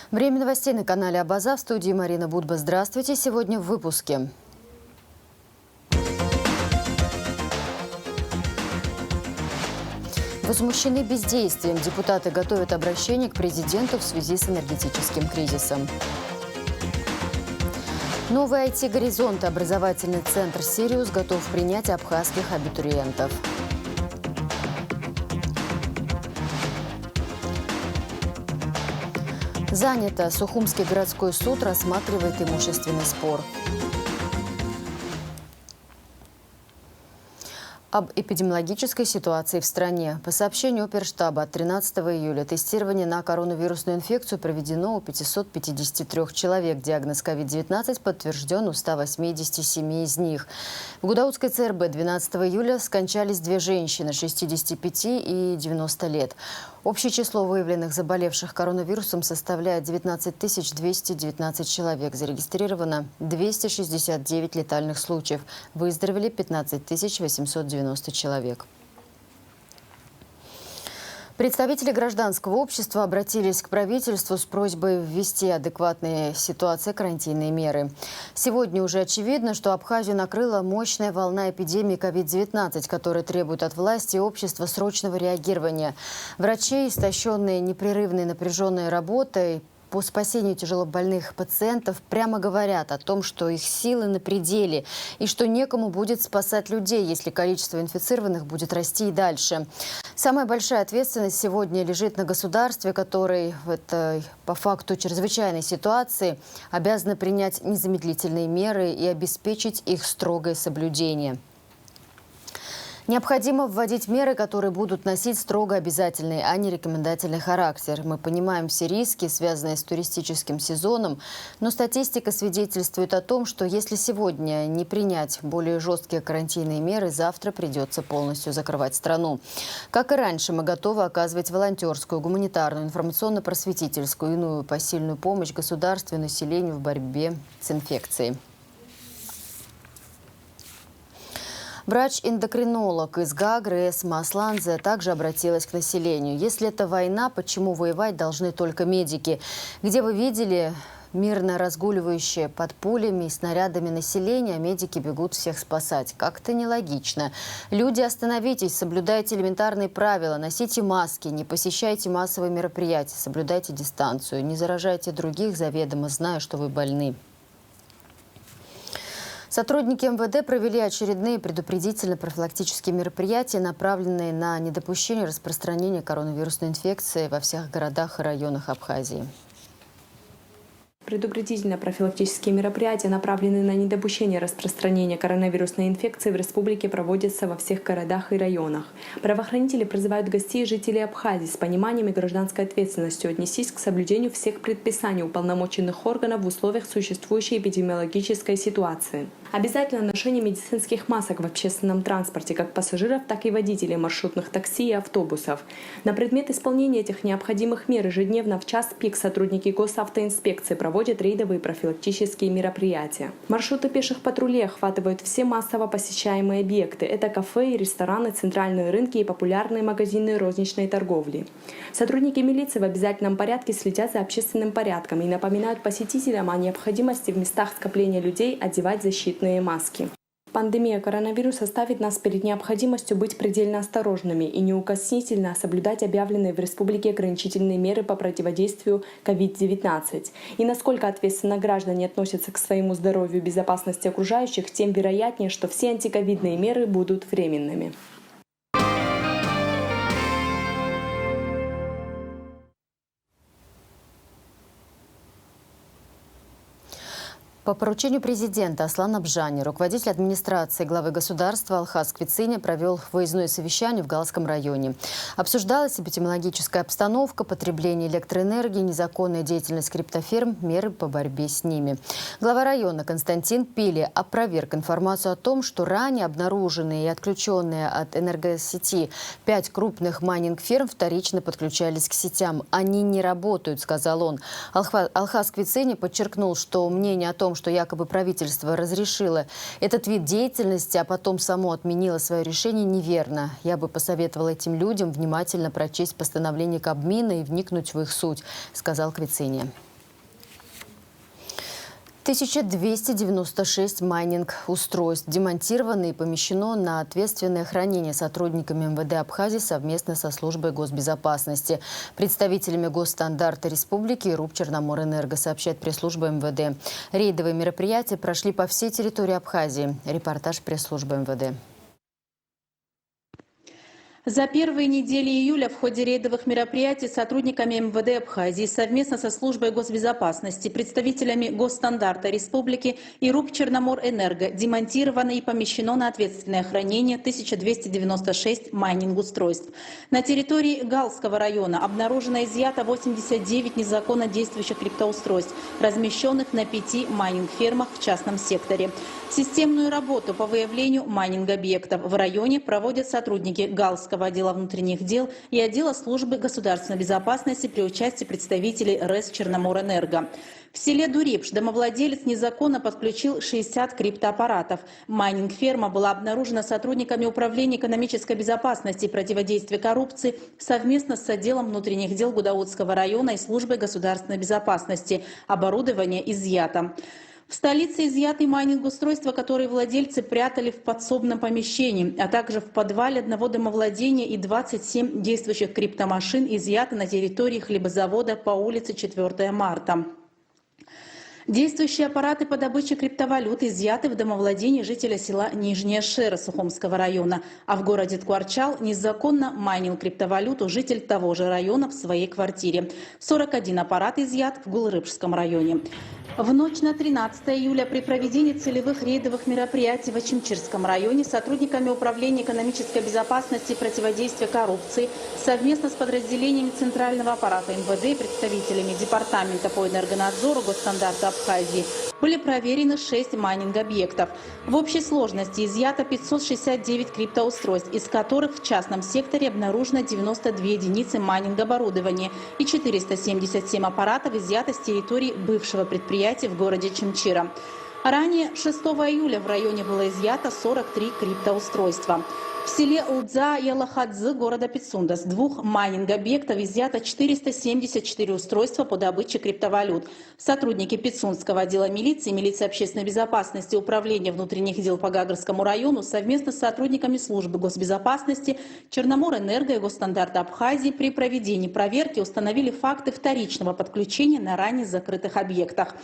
Время новостей на канале Абаза. В студии Марина Будба. Здравствуйте. Сегодня в выпуске. Возмущены бездействием. Депутаты готовят обращение к президенту в связи с энергетическим кризисом. Новый IT-горизонт. Образовательный центр «Сириус» готов принять абхазских абитуриентов. Занято. Сухумский городской суд рассматривает имущественный спор. Об эпидемиологической ситуации в стране. По сообщению Оперштаба, от 13 июля тестирование на коронавирусную инфекцию проведено у 553 человек. Диагноз COVID-19 подтвержден у 187 из них. В Гудаутской ЦРБ 12 июля скончались две женщины 65 и 90 лет. Общее число выявленных заболевших коронавирусом составляет 19 219 человек. Зарегистрировано 269 летальных случаев. Выздоровели 15 890 человек. Представители гражданского общества обратились к правительству с просьбой ввести адекватные ситуации карантинные меры. Сегодня уже очевидно, что Абхазию накрыла мощная волна эпидемии COVID-19, которая требует от власти и общества срочного реагирования. Врачи, истощенные непрерывной напряженной работой по спасению тяжелобольных пациентов, прямо говорят о том, что их силы на пределе и что некому будет спасать людей, если количество инфицированных будет расти и дальше. Самая большая ответственность сегодня лежит на государстве, которое в этой, по факту чрезвычайной ситуации, обязано принять незамедлительные меры и обеспечить их строгое соблюдение. Необходимо вводить меры, которые будут носить строго обязательный, а не рекомендательный характер. Мы понимаем все риски, связанные с туристическим сезоном, но статистика свидетельствует о том, что если сегодня не принять более жесткие карантинные меры, завтра придется полностью закрывать страну. Как и раньше, мы готовы оказывать волонтерскую, гуманитарную, информационно-просветительскую, иную посильную помощь государству и населению в борьбе с инфекцией. Врач-эндокринолог из Гагры Эсма Асланзе также обратилась к населению. Если это война, почему воевать должны только медики? Где вы видели мирно разгуливающие под пулями и снарядами населения, а медики бегут всех спасать? Как-то нелогично. Люди, остановитесь, соблюдайте элементарные правила, носите маски, не посещайте массовые мероприятия, соблюдайте дистанцию, не заражайте других, заведомо зная, что вы больны. Сотрудники МВД провели очередные предупредительно-профилактические мероприятия, направленные на недопущение распространения коронавирусной инфекции во всех городах и районах Абхазии. Предупредительно-профилактические мероприятия, направленные на недопущение распространения коронавирусной инфекции в республике, проводятся во всех городах и районах. Правоохранители призывают гостей и жителей Абхазии с пониманием и гражданской ответственностью отнестись к соблюдению всех предписаний уполномоченных органов в условиях существующей эпидемиологической ситуации. Обязательно ношение медицинских масок в общественном транспорте как пассажиров, так и водителей маршрутных такси и автобусов. На предмет исполнения этих необходимых мер ежедневно в час пик сотрудники госавтоинспекции проводят рейдовые профилактические мероприятия. Маршруты пеших патрулей охватывают все массово посещаемые объекты. Это кафе и рестораны, центральные рынки и популярные магазины розничной торговли. Сотрудники милиции в обязательном порядке следят за общественным порядком и напоминают посетителям о необходимости в местах скопления людей одевать защитные маски. Пандемия коронавируса ставит нас перед необходимостью быть предельно осторожными и неукоснительно соблюдать объявленные в республике ограничительные меры по противодействию COVID-19. И насколько ответственно граждане относятся к своему здоровью и безопасности окружающих, тем вероятнее, что все антиковидные меры будут временными. По поручению президента Аслана Бжани, руководитель администрации главы государства Алхаз Квициня провел выездное совещание в Галском районе. Обсуждалась эпидемиологическая обстановка, потребление электроэнергии, незаконная деятельность криптофирм, меры по борьбе с ними. Глава района Константин Пили опроверг информацию о том, что ранее обнаруженные и отключенные от энергосети 5 крупных майнинг-фирм вторично подключались к сетям. Они не работают, сказал он. Алхаз Квициня подчеркнул, что мнение о том, что якобы правительство разрешило этот вид деятельности, а потом само отменило свое решение, неверно. Я бы посоветовала этим людям внимательно прочесть постановление Кабмина и вникнуть в их суть, сказал Квициня. 1296 майнинг-устройств демонтировано и помещено на ответственное хранение сотрудниками МВД Абхазии совместно со службой госбезопасности. Представителями Госстандарта Республики и РУП «Черноморэнерго», сообщает пресс-служба МВД. Рейдовые мероприятия прошли по всей территории Абхазии. Репортаж пресс-службы МВД. За первые недели июля в ходе рейдовых мероприятий сотрудниками МВД Абхазии совместно со службой госбезопасности, представителями Госстандарта Республики и РУП «Черноморэнерго» демонтировано и помещено на ответственное хранение 1296 майнинг-устройств. На территории Галского района обнаружено и изъято 89 незаконно действующих криптоустройств, размещенных на 5 майнинг-фермах в частном секторе. Системную работу по выявлению майнинг-объектов в районе проводят сотрудники Галского отдела внутренних дел и отдела службы государственной безопасности при участии представителей РЭС «Черноморэнерго». В селе Дурипш домовладелец незаконно подключил 60 криптоаппаратов. Майнинг-ферма была обнаружена сотрудниками Управления экономической безопасности и противодействия коррупции совместно с отделом внутренних дел Гудаутского района и службой государственной безопасности. Оборудование изъято. В столице изъяты майнинг-устройства, которые владельцы прятали в подсобном помещении, а также в подвале одного домовладения, и 27 действующих криптомашин изъяты на территории хлебозавода по улице 4 марта. Действующие аппараты по добыче криптовалюты изъяты в домовладении жителя села Нижняя Шера Сухумского района, а в городе Ткварчал незаконно майнил криптовалюту житель того же района в своей квартире. 41 аппарат изъят в Гулрыбжском районе. В ночь на 13 июля при проведении целевых рейдовых мероприятий в Ачимчирском районе сотрудниками Управления экономической безопасности и противодействия коррупции совместно с подразделениями Центрального аппарата МВД и представителями Департамента по энергонадзору Госстандарта Абхазии были проверены 6 майнинг-объектов. В общей сложности изъято 569 криптоустройств, из которых в частном секторе обнаружено 92 единицы майнинг-оборудования и 477 аппаратов изъято с территории бывшего предприятия в городе Чимчира. Ранее 6 июля в районе было изъято 43 криптоустройства. В селе Удза-Ялахадзы города Пицунда с 2 майнинг-объектов изъято 474 устройства по добыче криптовалют. Сотрудники Пицунского отдела милиции, милиции общественной безопасности и Управления внутренних дел по Гагарскому району совместно с сотрудниками службы госбезопасности Черноморэнерго и Госстандарта Абхазии при проведении проверки установили факты вторичного подключения на ранее закрытых объектах.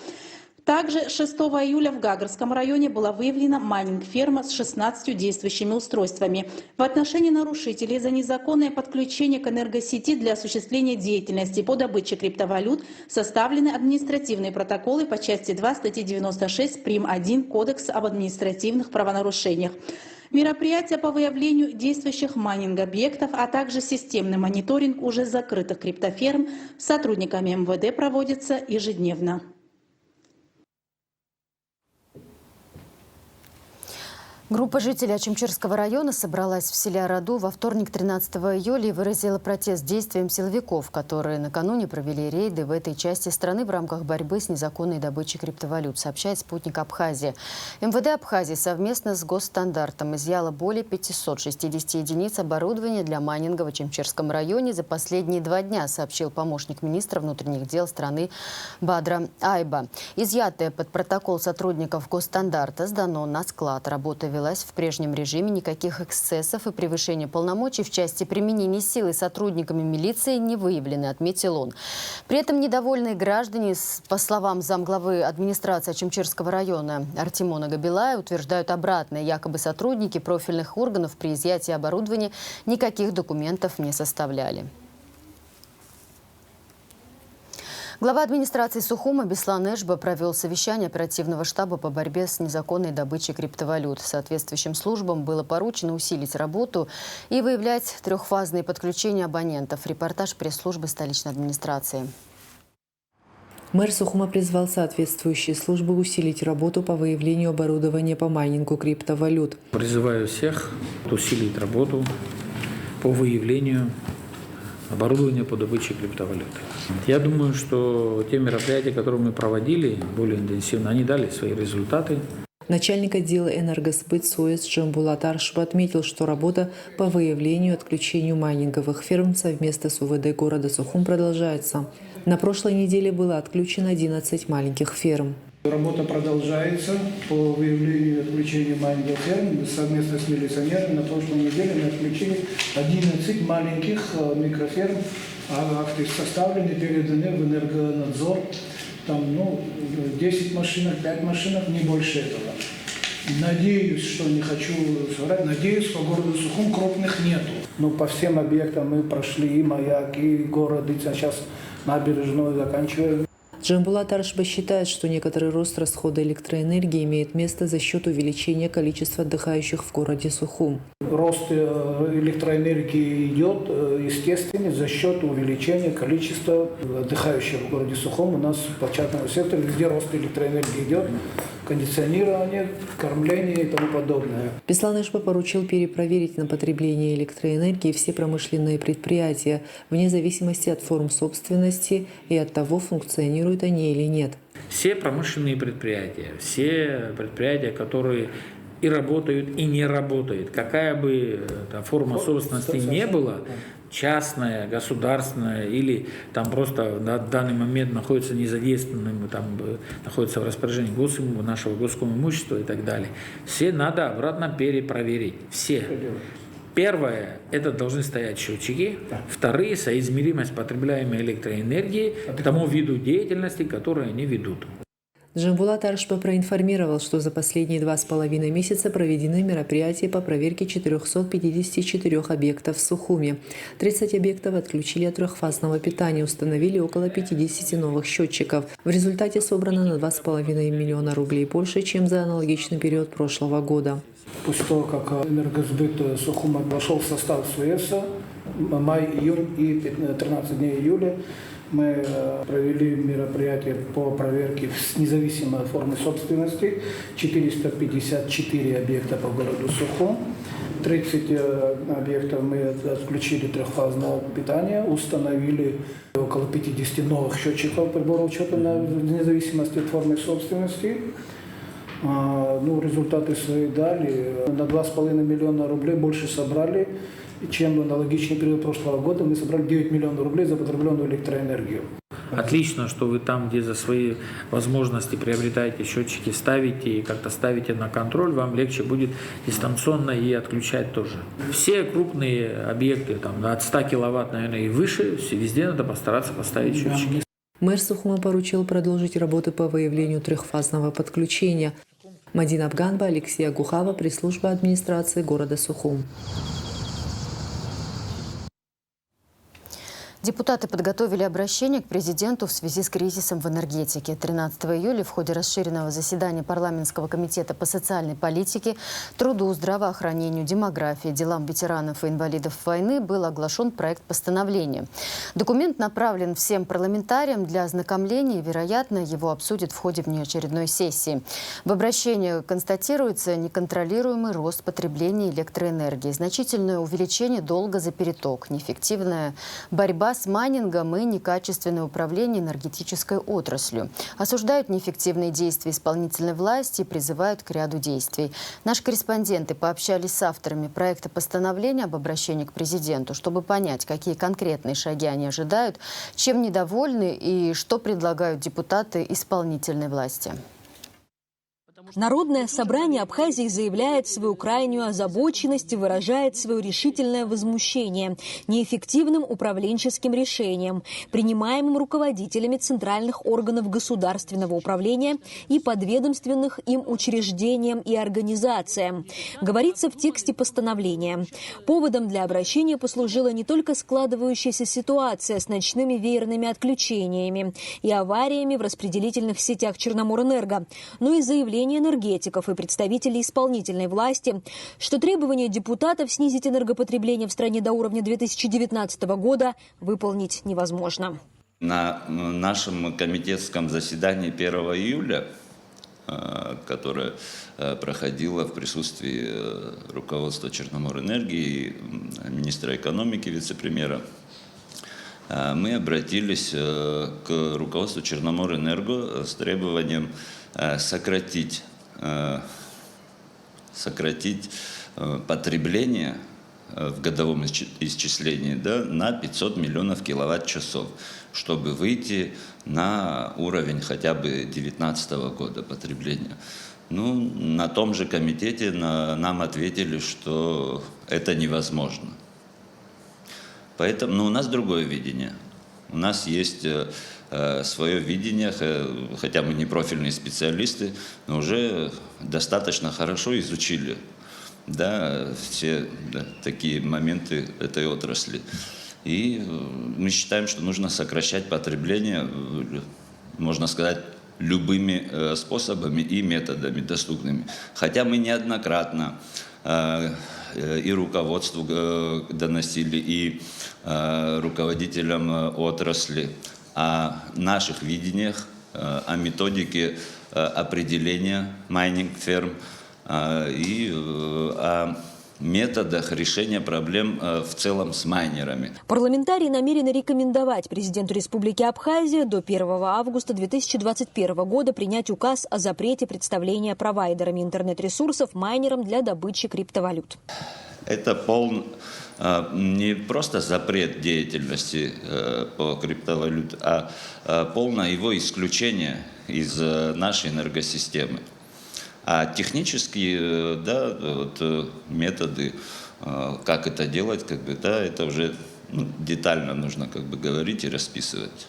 Также 6 июля в Гагарском районе была выявлена майнинг-ферма с 16 действующими устройствами. В отношении нарушителей за незаконное подключение к энергосети для осуществления деятельности по добыче криптовалют составлены административные протоколы по части 2 статьи 96 прим. 1 Кодекса об административных правонарушениях. Мероприятия по выявлению действующих майнинг-объектов, а также системный мониторинг уже закрытых криптоферм сотрудниками МВД проводятся ежедневно. Группа жителей Ачимчирского района собралась в селе Араду во вторник 13 июля и выразила протест действиям силовиков, которые накануне провели рейды в этой части страны в рамках борьбы с незаконной добычей криптовалют, сообщает «Спутник Абхазии». МВД Абхазии совместно с Госстандартом изъяло более 560 единиц оборудования для майнинга в Ачимчирском районе за последние 2 дня, сообщил помощник министра внутренних дел страны Бадра Айба. Изъятое под протокол сотрудников Госстандарта сдано на склад. Работа велась в прежнем режиме, никаких эксцессов и превышения полномочий в части применения силы сотрудниками милиции не выявлены, отметил он. При этом недовольные граждане, по словам замглавы администрации Ачимчирского района Артемона Габилая, утверждают обратное. Якобы сотрудники профильных органов при изъятии оборудования никаких документов не составляли. Глава администрации Сухума Беслан Эшба провел совещание оперативного штаба по борьбе с незаконной добычей криптовалют. Соответствующим службам было поручено усилить работу и выявлять трехфазные подключения абонентов. Репортаж пресс-службы столичной администрации. Мэр Сухума призвал соответствующие службы усилить работу по выявлению оборудования по майнингу криптовалют. Призываю всех усилить работу по выявлению оборудования по добыче криптовалюты. Я думаю, что те мероприятия, которые мы проводили более интенсивно, они дали свои результаты. Начальник отдела энергосбыт СОЭС Джамбулат Аршба отметил, что работа по выявлению и отключению майнинговых ферм совместно с УВД города Сухум продолжается. На прошлой неделе было отключено 11 маленьких ферм. Работа продолжается по выявлению и отключению майнинговых ферм. Совместно с милиционерами на прошлой неделе мы отключили 11 маленьких микроферм. Акты составлены, переданы в энергонадзор. Там 10 машинок, 5 машинок, не больше этого. Надеюсь, что не хочу соврать, надеюсь, по городу Сухум крупных нету. Но по всем объектам мы прошли и маяк, и город, и сейчас набережную заканчиваем. Джамбулат Аршба считает, что некоторый рост расхода электроэнергии имеет место за счет увеличения количества отдыхающих в городе Сухум. Рост электроэнергии идет, естественно, за счет увеличения количества отдыхающих в городе Сухум. У нас по частному сектору везде рост электроэнергии идет. Кондиционирование, кормление и тому подобное. Беслан Ишба поручил перепроверить на потребление электроэнергии все промышленные предприятия, вне зависимости от форм собственности и от того, функционируют они или нет. Все промышленные предприятия, которые и работают, и не работают, какая бы форма собственности не была, частная, государственная или там просто на данный момент находится незадействованным, там находится в распоряжении нашего госского имущества и так далее. Все надо обратно перепроверить. Все. Первое, это должны стоять счетчики. Вторые, соизмеримость потребляемой электроэнергии к тому виду деятельности, который они ведут. Джамбулат Аршба проинформировал, что за последние 2,5 месяца проведены мероприятия по проверке 454 объектов в Сухуме. 30 объектов отключили от трехфазного питания, установили около 50 новых счетчиков. В результате собрано на 2,5 миллиона рублей больше, чем за аналогичный период прошлого года. После того, как энергосбыт Сухума вошел в состав СУЭСа, май, июнь и 13 дней июля, мы провели мероприятие по проверке независимой формы собственности. 454 объекта по городу Сухум. 30 объектов мы отключили трехфазного питания, установили около 50 новых счетчиков приборов учета вне зависимости от формы собственности. Результаты свои дали. На 2,5 миллиона рублей больше собрали, чем в аналогичный период прошлого года. Мы собрали 9 миллионов рублей за потребленную электроэнергию. Отлично, что вы там, где за свои возможности приобретаете счетчики, ставите и как-то ставите на контроль, вам легче будет дистанционно и отключать тоже. Все крупные объекты, там, от 100 киловатт, наверное, и выше, везде надо постараться поставить счетчики. Мэр Сухума поручил продолжить работы по выявлению трехфазного подключения. Мадина Абганба, Алексей Агухава, пресс-служба администрации города Сухум. Депутаты подготовили обращение к президенту в связи с кризисом в энергетике. 13 июля в ходе расширенного заседания парламентского комитета по социальной политике, труду, здравоохранению, демографии, делам ветеранов и инвалидов войны был оглашен проект постановления. Документ направлен всем парламентариям для ознакомления и, вероятно, его обсудят в ходе внеочередной сессии. В обращении констатируется неконтролируемый рост потребления электроэнергии, значительное увеличение долга за переток, неэффективная борьба с майнингом и некачественное управление энергетической отраслью. Осуждают неэффективные действия исполнительной власти и призывают к ряду действий. Наши корреспонденты пообщались с авторами проекта постановления об обращении к президенту, чтобы понять, какие конкретные шаги они ожидают, чем недовольны и что предлагают депутаты исполнительной власти. Народное собрание Абхазии заявляет свою крайнюю озабоченность и выражает свое решительное возмущение неэффективным управленческим решением, принимаемым руководителями центральных органов государственного управления и подведомственных им учреждениям и организациям. Говорится в тексте постановления. Поводом для обращения послужила не только складывающаяся ситуация с ночными веерными отключениями и авариями в распределительных сетях Черноморэнерго, но и заявление энергетиков и представителей исполнительной власти, что требования депутатов снизить энергопотребление в стране до уровня 2019 года выполнить невозможно. На нашем комитетском заседании 1 июля, которое проходило в присутствии руководства Черноморэнерги, министра экономики, вице-премьера, мы обратились к руководству Черноморэнерго с требованием сократить потребление в годовом исчислении, да, на 500 миллионов киловатт-часов, чтобы выйти на уровень хотя бы 2019 года потребления. Ну, на том же комитете нам ответили, что это невозможно. Поэтому, у нас другое видение. У нас есть свое видение, хотя мы не профильные специалисты, но уже достаточно хорошо изучили, да, все такие моменты этой отрасли. И мы считаем, что нужно сокращать потребление, можно сказать, любыми способами и методами доступными. Хотя мы неоднократно и руководству доносили, и руководителям отрасли о наших видениях, о методике определения майнинг-ферм и о методах решения проблем в целом с майнерами. Парламентарии намерены рекомендовать президенту Республики Абхазия до 1 августа 2021 года принять указ о запрете представления провайдерами интернет-ресурсов майнерам для добычи криптовалют. Это не просто запрет деятельности по криптовалют, а полное его исключение из нашей энергосистемы. А технические, да, методы, как это делать, это уже детально нужно говорить и расписывать.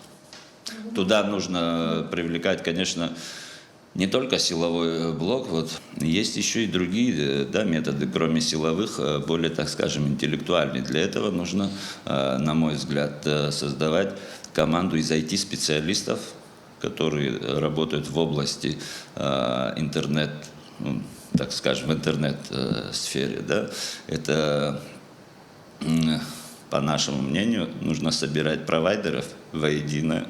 Туда нужно привлекать, конечно, не только силовой блок, есть еще и другие, да, методы, кроме силовых, более, так скажем, интеллектуальные. Для этого нужно, на мой взгляд, создавать команду из IT-специалистов, которые работают в области интернет, так скажем, в интернет-сфере. Да. Это, по нашему мнению, нужно собирать провайдеров воедино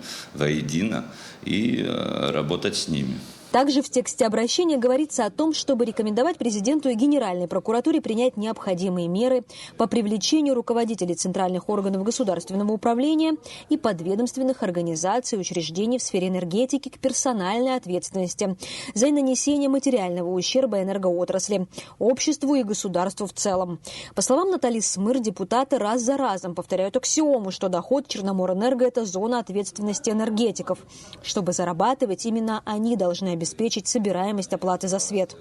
и работать с ними. Также в тексте обращения говорится о том, чтобы рекомендовать президенту и Генеральной прокуратуре принять необходимые меры по привлечению руководителей центральных органов государственного управления и подведомственных организаций и учреждений в сфере энергетики к персональной ответственности за нанесение материального ущерба энергоотрасли, обществу и государству в целом. По словам Натальи Смыр, депутаты раз за разом повторяют аксиому, что доход Черноморэнерго – это зона ответственности энергетиков. Чтобы зарабатывать, именно они должны обеспечить собираемость оплаты за свет.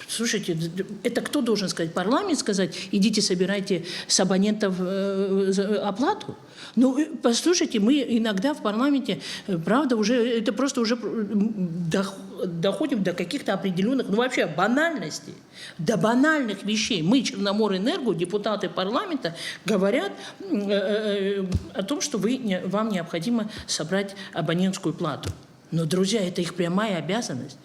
Слушайте, это кто должен сказать? Парламент сказать, идите собирайте с абонентов оплату? Послушайте, мы иногда в парламенте, правда, это просто уже доходим до каких-то определенных, вообще банальностей, до банальных вещей. Мы, Черноморэнерго, депутаты парламента, говорят о том, что вам необходимо собрать абонентскую плату. Но, друзья, это их прямая обязанность.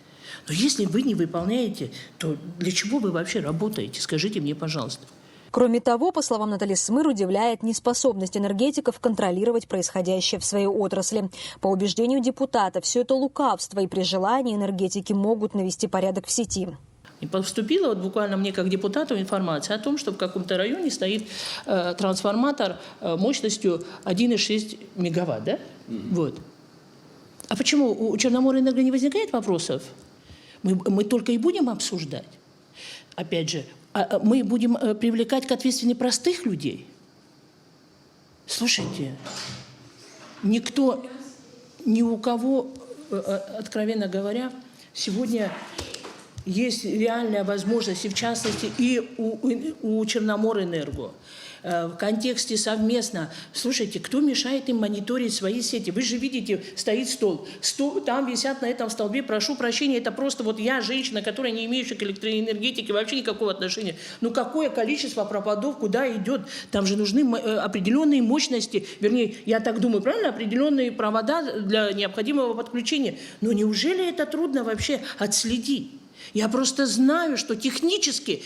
Но если вы не выполняете, то для чего вы вообще работаете? Скажите мне, пожалуйста. Кроме того, по словам Натальи Смыр, удивляет неспособность энергетиков контролировать происходящее в своей отрасли. По убеждению депутата, все это лукавство, и при желании энергетики могут навести порядок в сети. И поступила буквально мне как депутату информация о том, что в каком-то районе стоит трансформатор мощностью 1,6 мегаватт, да? А почему у Черноморэнерго не возникает вопросов? Мы только и будем обсуждать. Опять же, мы будем привлекать к ответственности простых людей. Слушайте, никто, ни у кого, откровенно говоря, сегодня есть реальная возможность, и в частности и у Черноморэнерго, в контексте совместно. Слушайте, кто мешает им мониторить свои сети? Вы же видите, стоит стол. Там висят на этом столбе, прошу прощения, это просто я, женщина, которая не имеющая к электроэнергетике вообще никакого отношения. Какое количество проводов, куда идет? Там же нужны определенные мощности, вернее, я так думаю, правильно, определенные провода для необходимого подключения. Но неужели это трудно вообще отследить? Я просто знаю, что технически,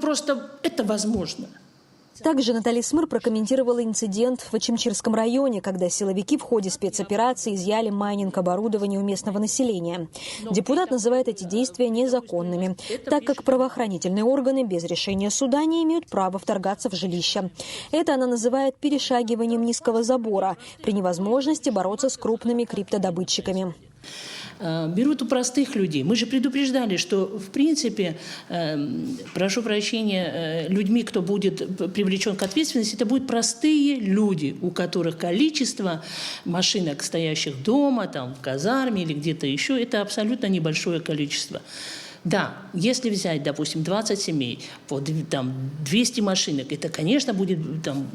просто это возможно. Также Наталья Смыр прокомментировала инцидент в Ачимчирском районе, когда силовики в ходе спецоперации изъяли майнинг-оборудование у местного населения. Депутат называет эти действия незаконными, так как правоохранительные органы без решения суда не имеют права вторгаться в жилища. Это она называет перешагиванием низкого забора при невозможности бороться с крупными криптодобытчиками. берут у простых людей. Мы же предупреждали, что, в принципе, прошу прощения, людьми, кто будет привлечен к ответственности, это будут простые люди, у которых количество машинок, стоящих дома, там, в казарме или где-то еще, это абсолютно небольшое количество. Да, если взять, допустим, 20 семей, по там, 200 машинок, это, конечно, будет там,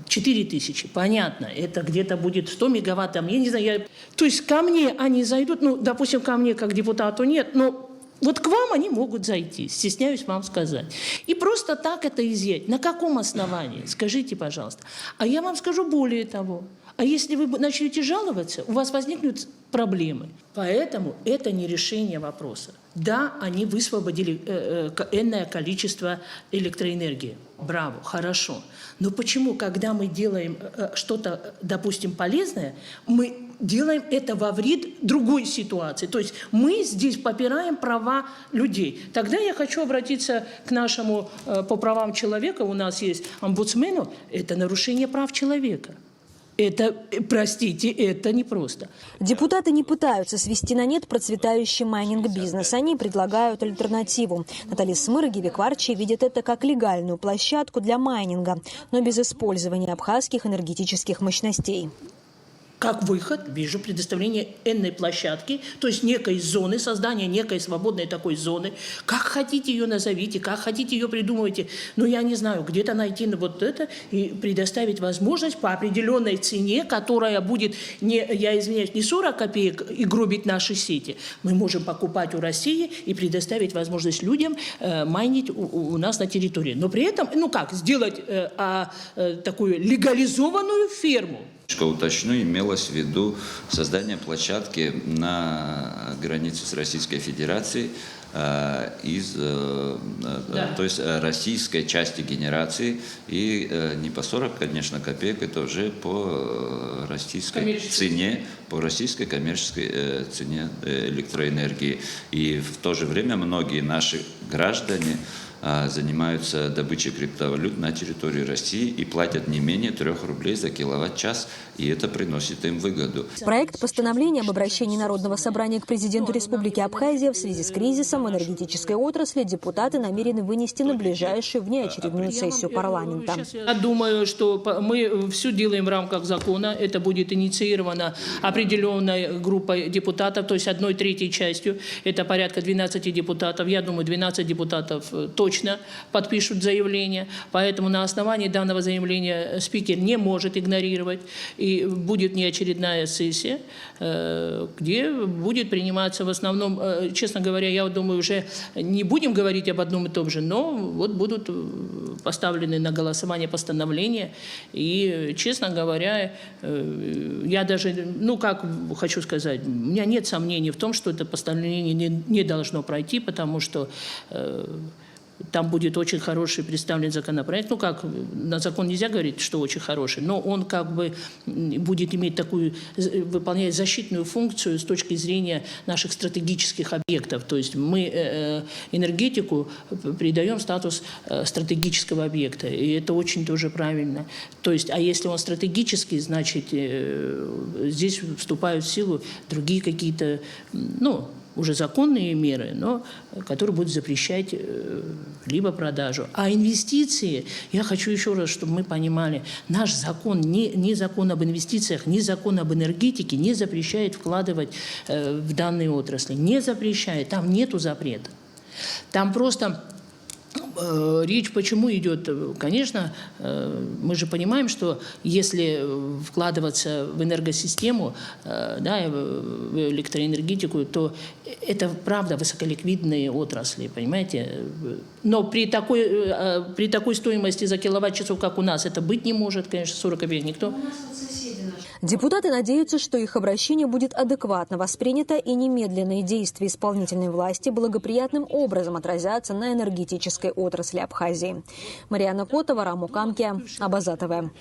4000, понятно, это где-то будет 100 мегаватт, там, я не знаю, то есть ко мне они зайдут, ну, допустим, ко мне как депутату нет, но вот к вам они могут зайти, стесняюсь вам сказать. И просто так это изъять. На каком основании? Скажите, пожалуйста. А я вам скажу более того. А если вы начнете жаловаться, у вас возникнут проблемы. Поэтому это не решение вопроса. Да, они высвободили энное количество электроэнергии. Браво, хорошо. Но почему, когда мы делаем что-то, допустим, полезное, мы делаем это во вред другой ситуации? То есть мы здесь попираем права людей. Тогда я хочу обратиться к нашему по правам человека, у нас есть омбудсмену, это нарушение прав человека. Это, простите, это непросто. Депутаты не пытаются свести на нет процветающий майнинг-бизнес. Они предлагают альтернативу. Наталья Смырк и Гевик Варчи видят это как легальную площадку для майнинга, но без использования абхазских энергетических мощностей. Как выход вижу предоставление энной площадки, то есть некой зоны, создание некой свободной такой зоны. Как хотите ее назовите, как хотите ее придумывайте. Но я не знаю, где-то найти вот это и предоставить возможность по определенной цене, которая будет, не, я извиняюсь, не 40 копеек и гробить наши сети. Мы можем покупать у России и предоставить возможность людям майнить у нас на территории. Но при этом, ну как, сделать такую легализованную ферму. Уточню, имелось в виду создание площадки на границе с Российской Федерацией то есть российской части генерации, и не по 40, конечно, копеек, это уже по российской цене, по российской коммерческой цене электроэнергии. И в то же время многие наши граждане занимаются добычей криптовалют на территории России и платят не менее 3 рублей за киловатт-час, и это приносит им выгоду. Проект постановления об обращении Народного собрания к президенту Республики Абхазия в связи с кризисом в энергетической отрасли депутаты намерены вынести на ближайшую внеочередную сессию парламента. Я думаю, что мы все делаем в рамках закона. Это будет инициировано определенной группой депутатов, то есть 1/3 частью. Это порядка 12 депутатов. Я думаю, 12 депутатов точно подпишут заявление. Поэтому на основании данного заявления спикер не может игнорировать. И будет неочередная сессия, где будет приниматься в основном, честно говоря, я думаю, уже не будем говорить об одном и том же, но вот будут поставлены на голосование постановления. И, честно говоря, я даже, ну как хочу сказать, у меня нет сомнений в том, что это постановление не должно пройти, потому что там будет очень хороший представлен законопроект. Ну как, на закон нельзя говорить, что очень хороший, но он как бы будет иметь такую, выполнять защитную функцию с точки зрения наших стратегических объектов. То есть мы энергетику придаем статус стратегического объекта, и это очень тоже правильно. То есть, а если он стратегический, значит, здесь вступают в силу другие какие-то, ну, уже законные меры, но которые будут запрещать либо продажу. А инвестиции, я хочу еще раз, чтобы мы понимали, наш закон, ни закон об инвестициях, ни закон об энергетике не запрещает вкладывать в данные отрасли. Не запрещает, там нету запрета. Там просто речь почему идет? Конечно, мы же понимаем, что если вкладываться в энергосистему, да, в электроэнергетику, то это, правда, высоколиквидные отрасли, понимаете? Но при такой стоимости за киловатт-часов, как у нас, это быть не может, конечно, 40 копеек никто. Депутаты надеются, что их обращение будет адекватно воспринято и немедленные действия исполнительной власти благоприятным образом отразятся на энергетической отрасли Абхазии. Марьяна Котова, Раму Камке, Абаза ТВ.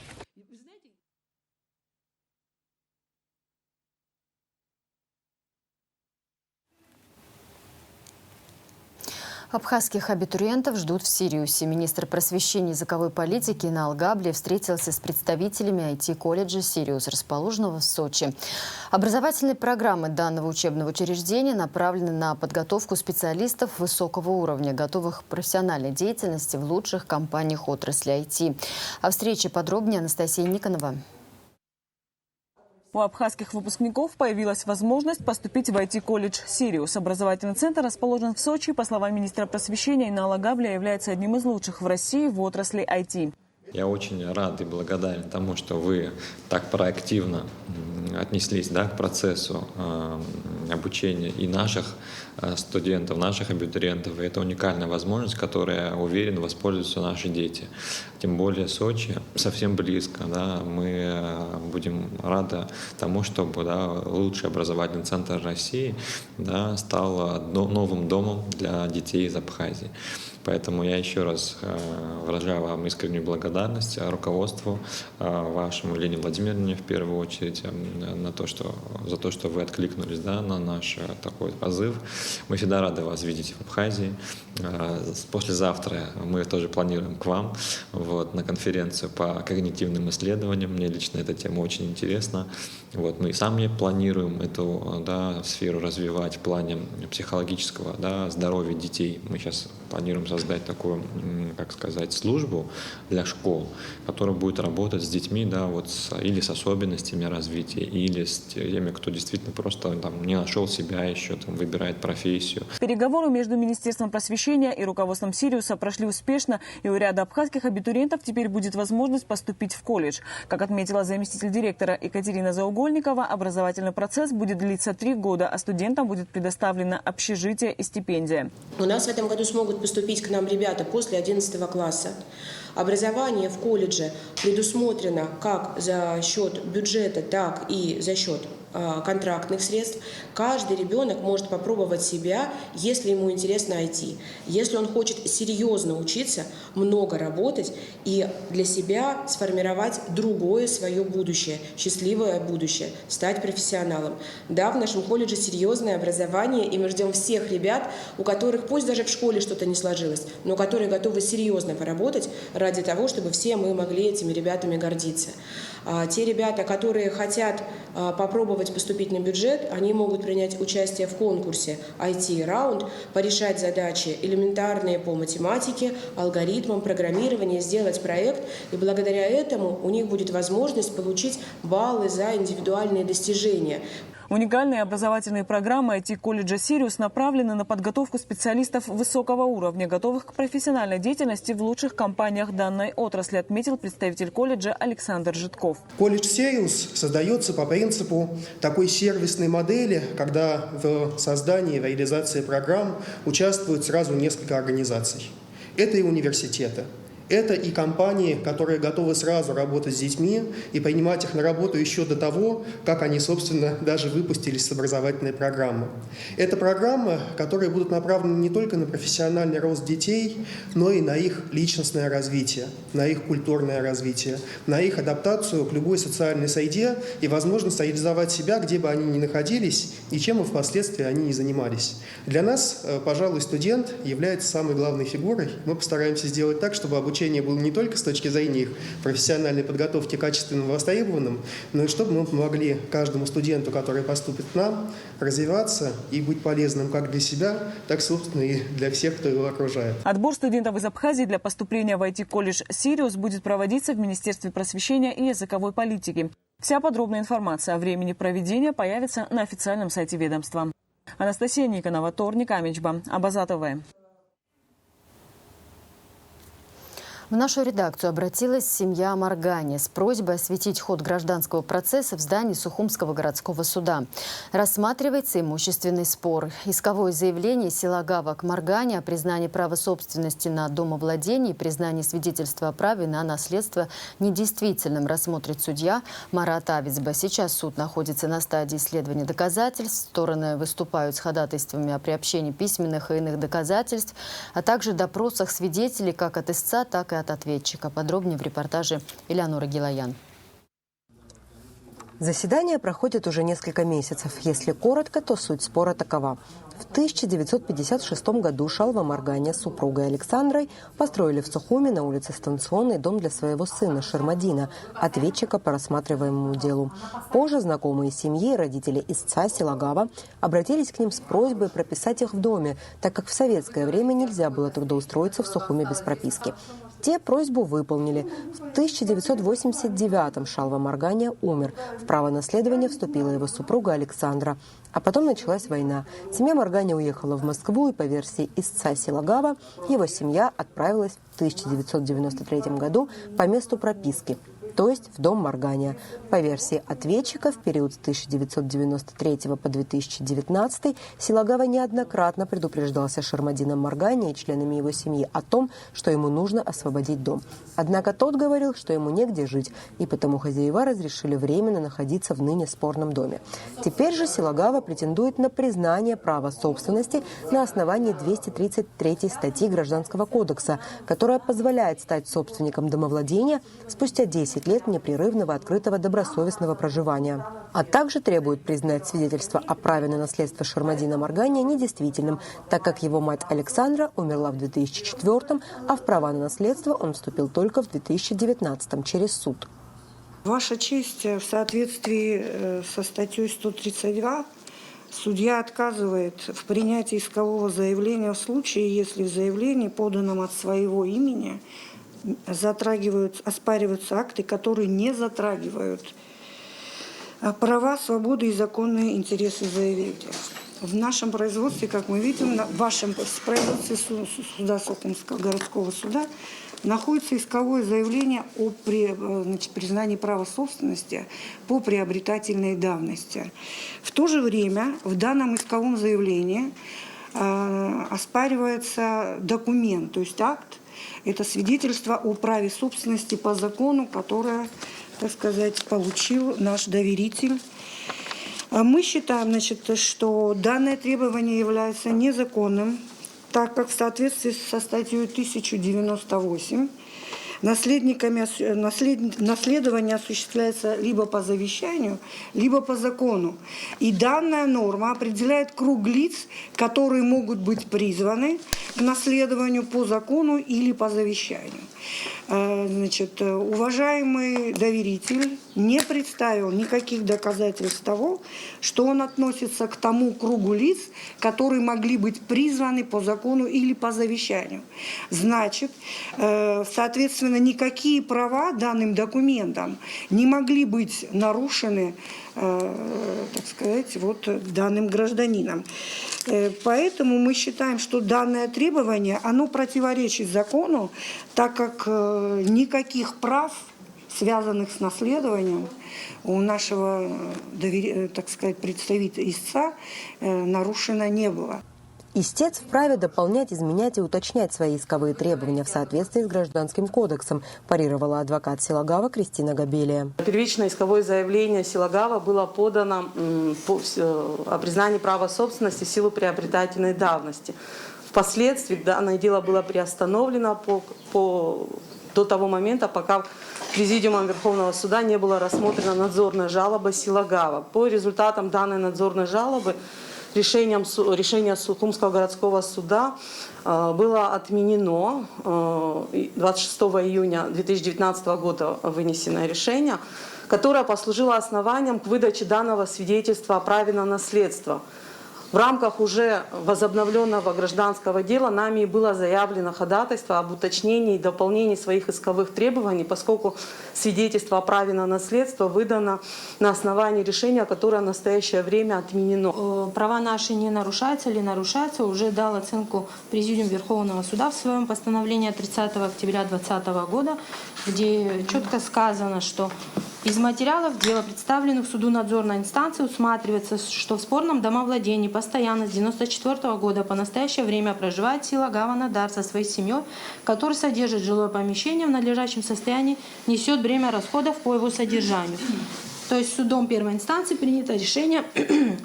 Абхазских абитуриентов ждут в Сириусе. Министр просвещения и языковой политики Инал Габли встретился с представителями IT-колледжа «Сириус», расположенного в Сочи. Образовательные программы данного учебного учреждения направлены на подготовку специалистов высокого уровня, готовых к профессиональной деятельности в лучших компаниях отрасли IT. О встрече подробнее Анастасия Никонова. У абхазских выпускников появилась возможность поступить в IT-колледж «Сириус». Образовательный центр расположен в Сочи. По словам министра просвещения Инала Габля, является одним из лучших в России в отрасли IT. Я очень рад и благодарен тому, что вы так проактивно отнеслись к процессу обучения и наших студентов, наших абитуриентов. И это уникальная возможность, которой, я уверен, воспользуются наши дети. Тем более Сочи совсем близко. Мы будем рады тому, чтобы лучший образовательный центр России стал новым домом для детей из Абхазии. Поэтому я еще раз выражаю вам искреннюю благодарность руководству вашему, Лене Владимировне, в первую очередь, за то, что вы откликнулись на наш такой позыв. Мы всегда рады вас видеть в Абхазии. Послезавтра мы тоже планируем к вам на конференцию по когнитивным исследованиям. Мне лично эта тема очень интересна. Мы и сами планируем эту сферу развивать в плане психологического здоровья детей. Мы сейчас планируем создать такую, службу для школ, которая будет работать с детьми, или с особенностями развития, или с теми, кто действительно просто не нашел себя еще, выбирает профессию. Переговоры между Министерством просвещения и руководством «Сириуса» прошли успешно, и у ряда абхазских абитуриентов теперь будет возможность поступить в колледж. Как отметила заместитель директора Екатерина Заугольникова, образовательный процесс будет длиться 3 года, а студентам будет предоставлено общежитие и стипендия. У нас в этом году смогут поступить к нам ребята после 11 класса. Образование в колледже предусмотрено как за счет бюджета, так и за счет контрактных средств. Каждый ребенок может попробовать себя, если ему интересно IT. Если он хочет серьезно учиться, много работать и для себя сформировать другое свое будущее, счастливое будущее, стать профессионалом. Да, в нашем колледже серьезное образование, и мы ждем всех ребят, у которых, пусть даже в школе что-то не сложилось, но которые готовы серьезно поработать ради того, чтобы все мы могли этими ребятами гордиться. Те ребята, которые хотят попробовать поступить на бюджет, они могут принять участие в конкурсе IT-раунд, порешать задачи элементарные по математике, алгоритмам, программированию, сделать проект. И благодаря этому у них будет возможность получить баллы за индивидуальные достижения. Уникальные образовательные программы IT-колледжа «Сириус» направлены на подготовку специалистов высокого уровня, готовых к профессиональной деятельности в лучших компаниях данной отрасли, отметил представитель колледжа Александр Житков. Колледж «Сириус» создается по принципу такой сервисной модели, когда в создании и реализации программ участвуют сразу несколько организаций. Это и университеты. Это и компании, которые готовы сразу работать с детьми и принимать их на работу еще до того, как они, собственно, даже выпустились с образовательной программы. Это программы, которые будут направлены не только на профессиональный рост детей, но и на их личностное развитие, на их культурное развитие, на их адаптацию к любой социальной среде и возможность реализовать себя, где бы они ни находились и чем бы впоследствии они ни занимались. Для нас, пожалуй, студент является самой главной фигурой. Мы постараемся сделать так, чтобы обучение было не только с точки зрения их профессиональной подготовки качественным и востребованным, но и чтобы мы помогли каждому студенту, который поступит к нам, развиваться и быть полезным как для себя, так, собственно, и для всех, кто его окружает. Отбор студентов из Абхазии для поступления в IT-колледж «Сириус» будет проводиться в Министерстве просвещения и языковой политики. Вся подробная информация о времени проведения появится на официальном сайте ведомства. Анастасия Никонова, Торник Амичба, Абаза ТВ. В нашу редакцию обратилась семья Маргани с просьбой осветить ход гражданского процесса в здании Сухумского городского суда. Рассматривается имущественный спор. Исковое заявление села Гавак Маргани о признании права собственности на домовладение и признании свидетельства о праве на наследство недействительным рассмотрит судья Марат Авицба. Сейчас суд находится на стадии исследования доказательств. Стороны выступают с ходатайствами о приобщении письменных и иных доказательств, а также допросах свидетелей как от истца, так и от ответчика. Подробнее в репортаже Элеонора Гилаян. Заседания проходят уже несколько месяцев. Если коротко, то суть спора такова. В 1956 году Шалва Марганя с супругой Александрой построили в Сухуми на улице Станционной дом для своего сына Шермадина, ответчика по рассматриваемому делу. Позже знакомые семьи, родители истца Силагава, обратились к ним с просьбой прописать их в доме, так как в советское время нельзя было трудоустроиться в Сухуми без прописки. Те просьбу выполнили. В 1989-м Шалва Марганя умер. В право наследования вступила его супруга Александра. А потом началась война. Семья Марганя уехала в Москву, и по версии истца Силагава его семья отправилась в 1993 году по месту прописки, то есть в дом Марганя. По версии ответчика, в период с 1993 по 2019 Силагава неоднократно предупреждался Шермадином Марганя и членами его семьи о том, что ему нужно освободить дом. Однако тот говорил, что ему негде жить, и потому хозяева разрешили временно находиться в ныне спорном доме. Теперь же Силагава претендует на признание права собственности на основании 233 статьи Гражданского кодекса, которая позволяет стать собственником домовладения спустя 10 лет непрерывного открытого добросовестного проживания. А также требует признать свидетельство о праве на наследство Шермадина Марганя недействительным, так как его мать Александра умерла в 2004, а в права на наследство он вступил только в 2019 через суд. Ваша честь, в соответствии со статьей 132 судья отказывает в принятии искового заявления в случае, если в заявлении, поданном от своего имени, оспариваются акты, которые не затрагивают права, свободы и законные интересы заявителя. В нашем производстве, как мы видим, в вашем производстве суда Сухумского городского суда находится исковое заявление о признании права собственности по приобретательной давности. В то же время в данном исковом заявлении оспаривается документ, то есть акт. Это свидетельство о праве собственности по закону, которое, так сказать, получил наш доверитель. Мы считаем, что данное требование является незаконным, так как в соответствии со статьей 1098 наследование осуществляется либо по завещанию, либо по закону. И данная норма определяет круг лиц, которые могут быть призваны к наследованию по закону или по завещанию. Уважаемый доверитель не представил никаких доказательств того, что он относится к тому кругу лиц, которые могли быть призваны по закону или по завещанию. Значит, соответственно, никакие права данным документом не могли быть нарушены, так сказать, данным гражданином. Поэтому мы считаем, что данное требование, оно противоречит закону, так как никаких прав, связанных с наследованием, у нашего, так сказать, представителя истца нарушено не было. Истец вправе дополнять, изменять и уточнять свои исковые требования в соответствии с Гражданским кодексом, парировала адвокат Силагава Кристина Габелия. Первичное исковое заявление Силагава было подано о признании права собственности в силу приобретательной давности. Впоследствии данное дело было приостановлено до того момента, пока Президиумом Верховного суда не была рассмотрена надзорная жалоба Силагава. По результатам данной надзорной жалобы решение Сухумского городского суда было отменено. 26 июня 2019 года вынесено решение, которое послужило основанием к выдаче данного свидетельства о праве на наследство. В рамках уже возобновленного гражданского дела нами было заявлено ходатайство об уточнении и дополнении своих исковых требований, поскольку свидетельство о праве на наследство выдано на основании решения, которое в настоящее время отменено. Права наши не нарушаются или нарушаются, уже дал оценку Президиум Верховного суда в своем постановлении 30 октября 2020 года, где четко сказано, что из материалов дела, представленных суду надзорной инстанции, усматривается, что в спорном домовладении постоянно с 1994 года по настоящее время проживает Силагава Надар со своей семьей, который содержит жилое помещение в надлежащем состоянии, несет бремя расходов по его содержанию. То есть судом первой инстанции принято решение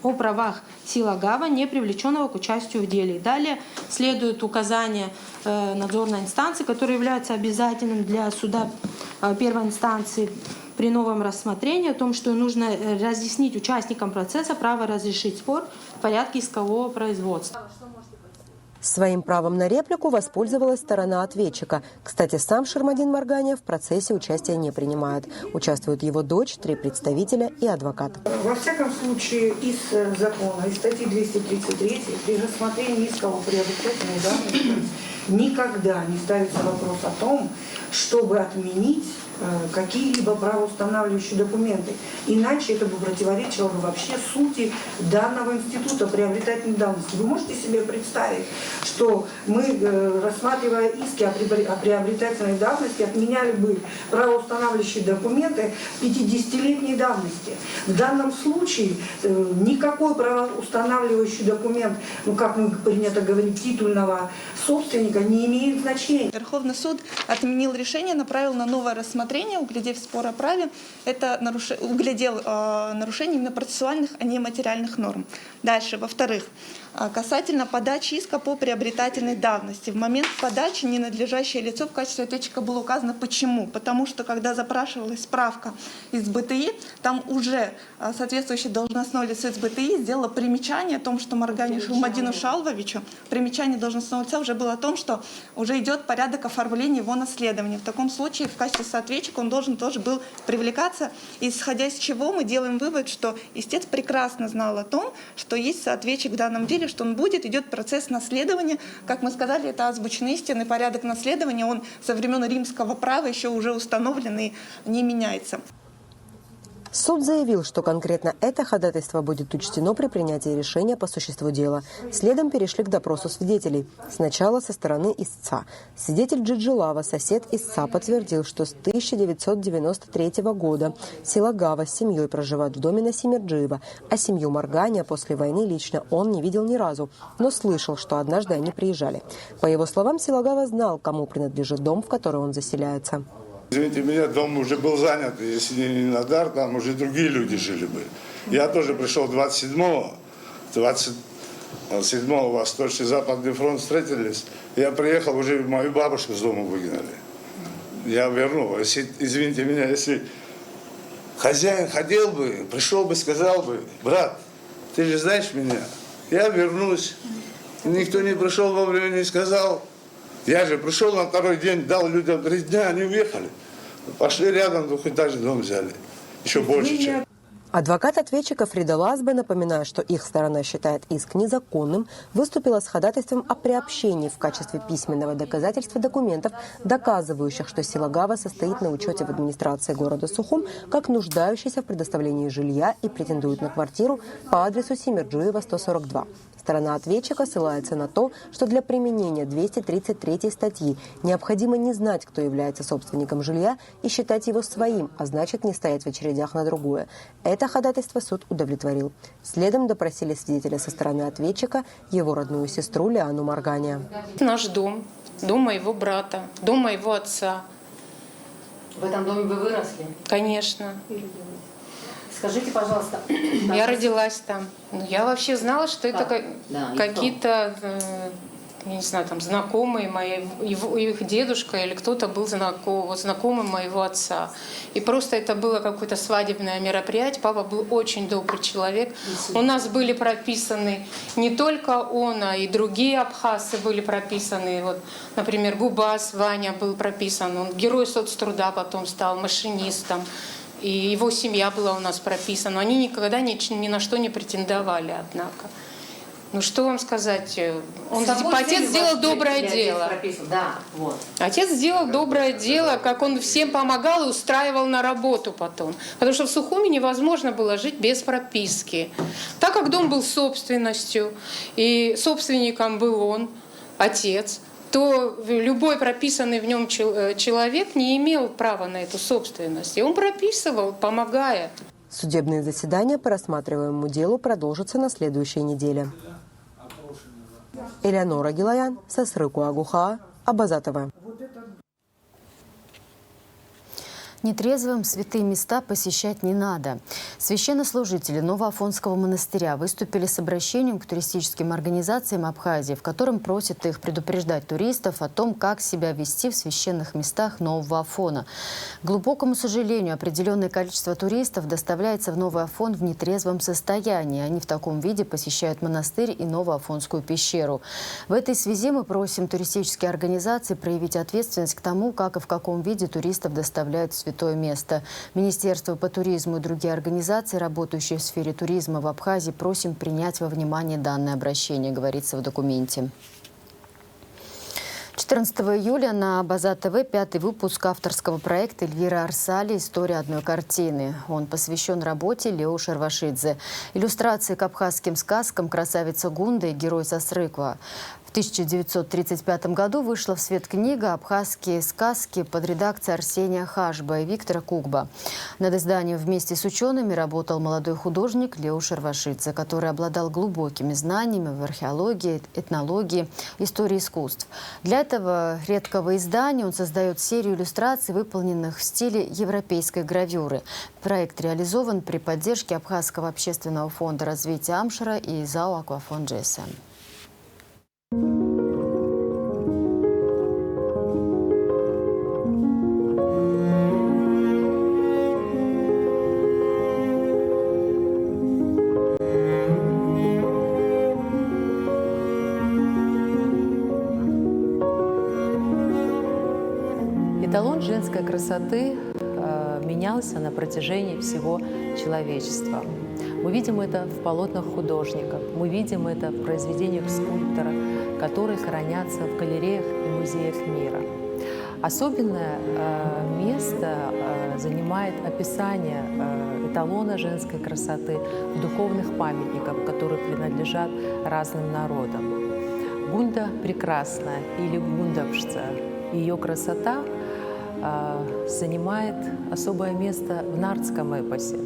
о правах Силагава, не привлеченного к участию в деле. Далее следует указание надзорной инстанции, которое является обязательным для суда первой инстанции при новом рассмотрении о том, что нужно разъяснить участникам процесса право разрешить спор в порядке искового производства. Своим правом на реплику воспользовалась сторона ответчика. Кстати, сам Шермадин Марганя в процессе участия не принимает. Участвуют его дочь, 3 представителя и адвокат. Во всяком случае, из закона, из статьи 233, при рассмотрении искового приобретательной давности никогда не ставится вопрос о том, чтобы отменить какие-либо правоустанавливающие документы. Иначе это бы противоречило бы вообще сути данного института приобретательной давности. Вы можете себе представить, что мы, рассматривая иски о приобретательной давности, отменяли бы правоустанавливающие документы 50-летней давности. В данном случае никакой правоустанавливающий документ, ну как мы принято говорить, титульного собственника не имеет значения. Верховный суд отменил решение, направил на новое рассмотрение, углядев спор о праве, это углядел нарушение именно процессуальных, а не материальных норм. Дальше, во-вторых, касательно подачи иска по приобретательной давности. В момент подачи ненадлежащее лицо в качестве ответчика было указано. Почему? Потому что, когда запрашивалась справка из БТИ, там уже соответствующее должностное лицо из БТИ сделало примечание о том, что Марганию Шермадину Шалвовичу, примечание должностного лица уже было о том, что уже идет порядок оформления его наследования. В таком случае в качестве соответчика он должен тоже был привлекаться, исходя из чего мы делаем вывод, что истец прекрасно знал о том, что есть соответчик в данном деле, что он будет, идет процесс наследования. Как мы сказали, это озвученный истинный порядок наследования, он со времен римского права еще уже установлен и не меняется. Суд заявил, что конкретно это ходатайство будет учтено при принятии решения по существу дела. Следом перешли к допросу свидетелей. Сначала со стороны истца. Свидетель Джиджилава, сосед истца, подтвердил, что с 1993 года Силагава с семьей проживает в доме на Симирджиева, а семью Марганя после войны лично он не видел ни разу, но слышал, что однажды они приезжали. По его словам, Силагава знал, кому принадлежит дом, в который он заселяется. Извините меня, дом уже был занят, если не Надар, там уже другие люди жили бы. Я тоже пришел 27-го Восточный Западный фронт встретились. Я приехал, уже мою бабушку с дома выгнали. Я вернул. Извините меня, если хозяин ходил бы, пришел бы, сказал бы: брат, ты же знаешь меня, я вернусь. Никто не пришел вовремя, не сказал. Я же пришел на второй день, дал людям 3 дня, они уехали. Пошли рядом, двухэтажный дом взяли. Еще больше, чем. Адвокат ответчика Фрида Лазбе, напоминая, что их сторона считает иск незаконным, выступила с ходатайством о приобщении в качестве письменного доказательства документов, доказывающих, что Силагава состоит на учете в администрации города Сухум как нуждающийся в предоставлении жилья и претендует на квартиру по адресу Симирджиева, 142. Сторона ответчика ссылается на то, что для применения 233 статьи необходимо не знать, кто является собственником жилья, и считать его своим, а значит не стоять в очередях на другое. Это ходатайство суд удовлетворил. Следом допросили свидетеля со стороны ответчика, его родную сестру Лиану Марганя. Наш дом, дом моего брата, дом моего отца. В этом доме вы выросли? Конечно. Скажите, пожалуйста. Я родилась там. Я вообще знала, что это какие-то, я не знаю, там знакомые мои, их дедушка или кто-то был знакомым моего отца. И просто это было какое-то свадебное мероприятие. Папа был очень добрый человек. У нас были прописаны не только он, а и другие абхазцы были прописаны. Вот, например, Губас Ваня был прописан. Он герой соцтруда потом стал, машинистом. И его семья была у нас прописана. Они никогда ни на что не претендовали, однако. Ну что вам сказать? Отец сделал доброе дело. Да, вот. Отец сделал доброе дело, как он всем помогал и устраивал на работу потом. Потому что в Сухуми невозможно было жить без прописки. Так как дом был собственностью, и собственником был он, отец, то любой прописанный в нем человек не имел права на эту собственность. И он прописывал, помогая. Судебные заседания по рассматриваемому делу продолжатся на следующей неделе. Элеонора Гилаян, Сасрыку Агуха, Абаза ТВ. Нетрезвым святые места посещать не надо. Священнослужители Новоафонского монастыря выступили с обращением к туристическим организациям Абхазии, в котором просят их предупреждать туристов о том, как себя вести в священных местах Нового Афона. К глубокому сожалению, определенное количество туристов доставляется в Новый Афон в нетрезвом состоянии. Они в таком виде посещают монастырь и Новоафонскую пещеру. В этой связи мы просим туристические организации проявить ответственность к тому, как и в каком виде туристов доставляют в святое место. Министерство по туризму и другие организации, работающие в сфере туризма в Абхазии, просим принять во внимание данное обращение, говорится в документе. 14 июля на База ТВ 5-й выпуск авторского проекта Эльвиры Арсали «История одной картины». Он посвящен работе Лео Шервашидзе. Иллюстрации к абхазским сказкам «Красавица Гунда» и «Герой Сосрыква». В 1935 году вышла в свет книга «Абхазские сказки» под редакцией Арсения Хашба и Виктора Кукба. Над изданием вместе с учеными работал молодой художник Лео Шервашидзе, который обладал глубокими знаниями в археологии, этнологии, истории искусств. Для этого редкого издания он создает серию иллюстраций, выполненных в стиле европейской гравюры. Проект реализован при поддержке Абхазского общественного фонда развития Амшара и ЗАО «Аквафон ЖСМ». Эталон женской красоты менялся на протяжении всего человечества. Мы видим это в полотнах художников, мы видим это в произведениях скульптора, которые хранятся в галереях и музеях мира. Особенное место занимает описание эталона женской красоты в духовных памятниках, которые принадлежат разным народам. Гунда прекрасна или гундавшца. Ее красота занимает особое место в нардском эпосе.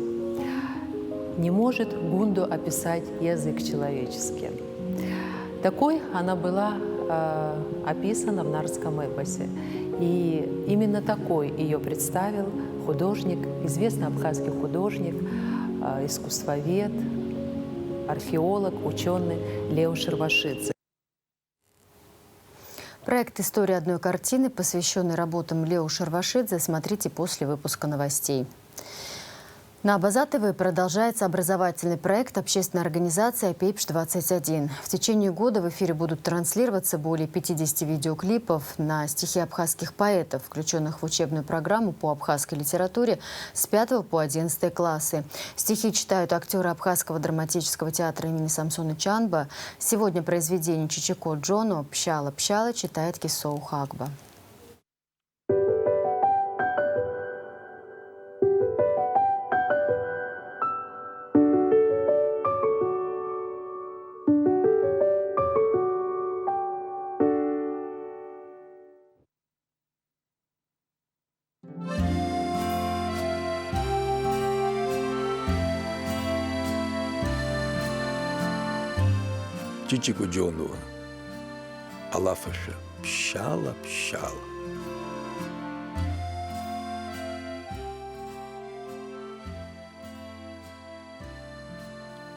Не может Гунду описать язык человеческий. Такой она была описана в нардском эпосе. И именно такой ее представил художник, известный абхазский художник, искусствовед, археолог, ученый Лео Шервашидзе. Проект «История одной картины», посвященный работам Лео Шервашидзе, смотрите после выпуска новостей. На База ТВ продолжается образовательный проект общественной организации «Апейпш-21». В течение года в эфире будут транслироваться более 50 видеоклипов на стихи абхазских поэтов, включенных в учебную программу по абхазской литературе с 5 по 11 классы. Стихи читают актеры Абхазского драматического театра имени Самсона Чанба. Сегодня произведение Чичико Джоно «Пщала-пщала» читает Кисоу Хагба. Чичико Джону, Алафаша, пщала-пщала.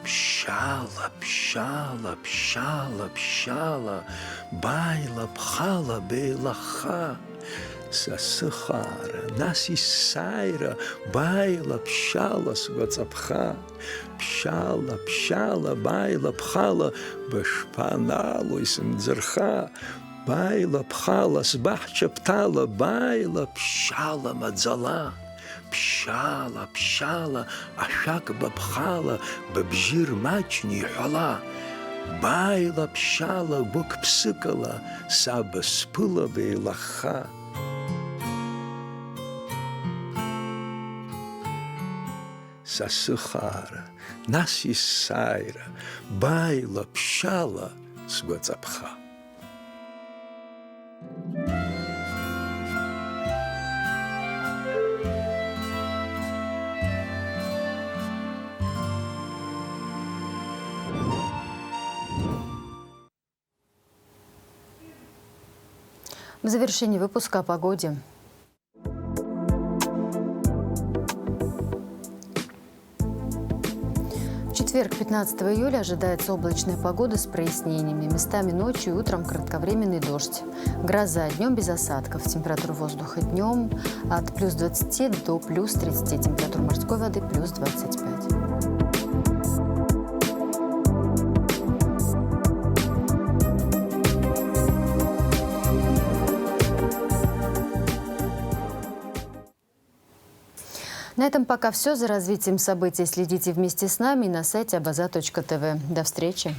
Пщала, пщала, пщала, пщала, байла, пхала, бейлаха. Сасыхара, наси сайра, байла, пщала, свацапха. Пщала, пщала, байла, пхала, башпаналу и сымдзырха. Байла, пхала, сбахча птала, байла, пщала, мадзала. Пщала, пщала, ашак бабхала, бабжир мачни хола. Байла, пщала, бук псыкала, саба спыла бейлаха. Сасыхара, наси сайра, байла, пщала, свацапха. В завершении выпуска о погоде. четверг, 15 июля, ожидается облачная погода с прояснениями. Местами ночью и утром кратковременный дождь. Гроза, днем без осадков. Температура воздуха днем от плюс 20 до плюс 30. Температура морской воды плюс 25. На этом пока все. За развитием событий следите вместе с нами на сайте abaza.tv. До встречи!